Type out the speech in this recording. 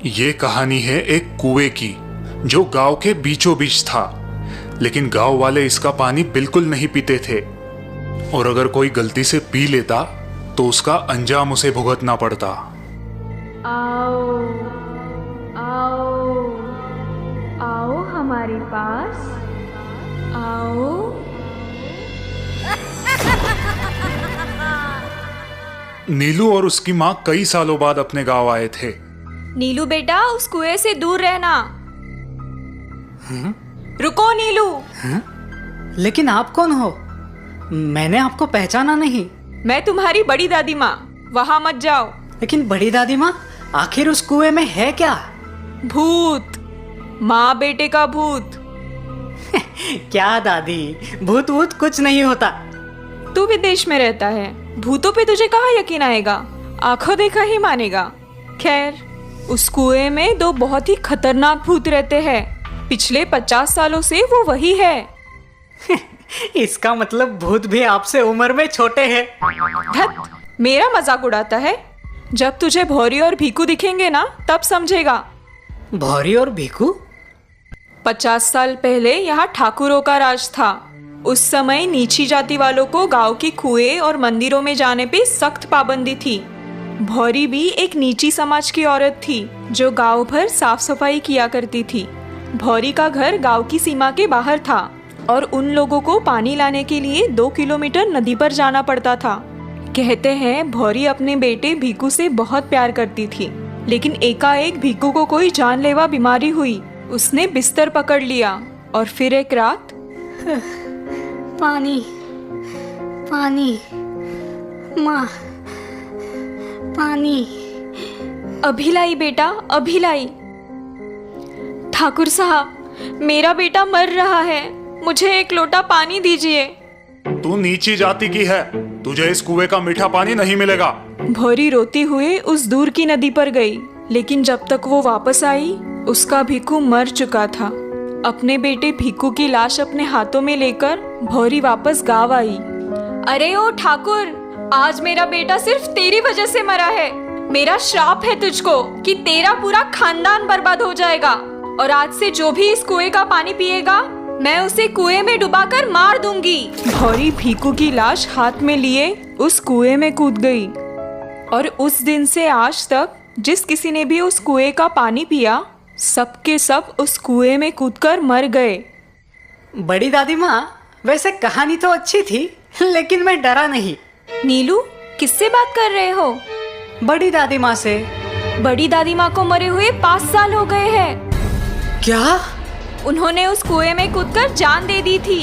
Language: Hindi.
ये कहानी है एक कुएं की जो गांव के बीचों बीच था, लेकिन गांव वाले इसका पानी बिल्कुल नहीं पीते थे और अगर कोई गलती से पी लेता तो उसका अंजाम उसे भुगतना पड़ता। आओ आओ आओ हमारे पास आओ। नीलू और उसकी माँ कई सालों बाद अपने गांव आए थे। नीलू बेटा, उस कुएं से दूर रहना। रुको नीलू। लेकिन आप कौन हो? मैंने आपको पहचाना नहीं। मैं तुम्हारी बड़ी दादी माँ, वहां मत जाओ। लेकिन बड़ी दादी माँ, आखिर उस कुएं में है क्या? भूत, माँ बेटे का भूत। क्या दादी, भूत वूत कुछ नहीं होता। तू विदेश में रहता है, भूतों पे तुझे कहाँ यकीन आएगा? आंखों देखा ही मानेगा। खैर, उस कुएं में दो बहुत ही खतरनाक भूत रहते हैं। पिछले 50 सालों से वो वही है। इसका मतलब भूत भी आपसे उम्र में छोटे हैं। धत, मेरा मजाक उड़ाता है? जब तुझे भौरी और भीकू दिखेंगे ना, तब समझेगा। भौरी और भीकू? 50 साल पहले यहाँ ठाकुरों का राज था। उस समय नीची जाति वालों को गांव की कुएं और मंदिरों में जाने पे सख्त पाबंदी थी। भौरी भी एक नीची समाज की औरत थी जो गांव भर साफ सफाई किया करती थी। भौरी का घर गांव की सीमा के बाहर था और उन लोगों को पानी लाने के लिए 2 किलोमीटर नदी पर जाना पड़ता था। कहते हैं भौरी अपने बेटे भीकू से बहुत प्यार करती थी, लेकिन एकाएक भीकू को कोई जानलेवा बीमारी हुई। उसने बिस्तर पकड़ लिया और फिर एक रात पानी पानी माँ, पानी। अभी लाई बेटा, अभी लाई। ठाकुर साहब, मेरा बेटा मर रहा है, मुझे एक लोटा पानी दीजिए। तू नीची जाति की है, तुझे इस कुएं का मीठा पानी नहीं मिलेगा। भौरी रोती हुए उस दूर की नदी पर गई, लेकिन जब तक वो वापस आई, उसका भीकू मर चुका था। अपने बेटे भीकू की लाश अपने हाथों में लेकर भौरी वापस गांव आई। अरे ओ ठाकुर, आज मेरा बेटा सिर्फ तेरी वजह से मरा है। मेरा श्राप है तुझको कि तेरा पूरा खानदान बर्बाद हो जाएगा, और आज से जो भी इस कुएं का पानी पिएगा, मैं उसे कुएं में डुबाकर मार दूंगी। भौरी भीकू की लाश हाथ में लिए उस कुएं में कूद गई, और उस दिन से आज तक जिस किसी ने भी उस कुएं का पानी पिया, सबके सब उस कुएं में कूदकर मर गए। बड़ी दादी माँ, वैसे कहानी तो अच्छी थी, लेकिन मैं डरा नहीं। नीलू, किससे बात कर रहे हो? बड़ी दादी माँ से। बड़ी दादी माँ को मरे हुए 5 साल हो गए हैं। क्या? उन्होंने उस कुएं में कूदकर जान दे दी थी।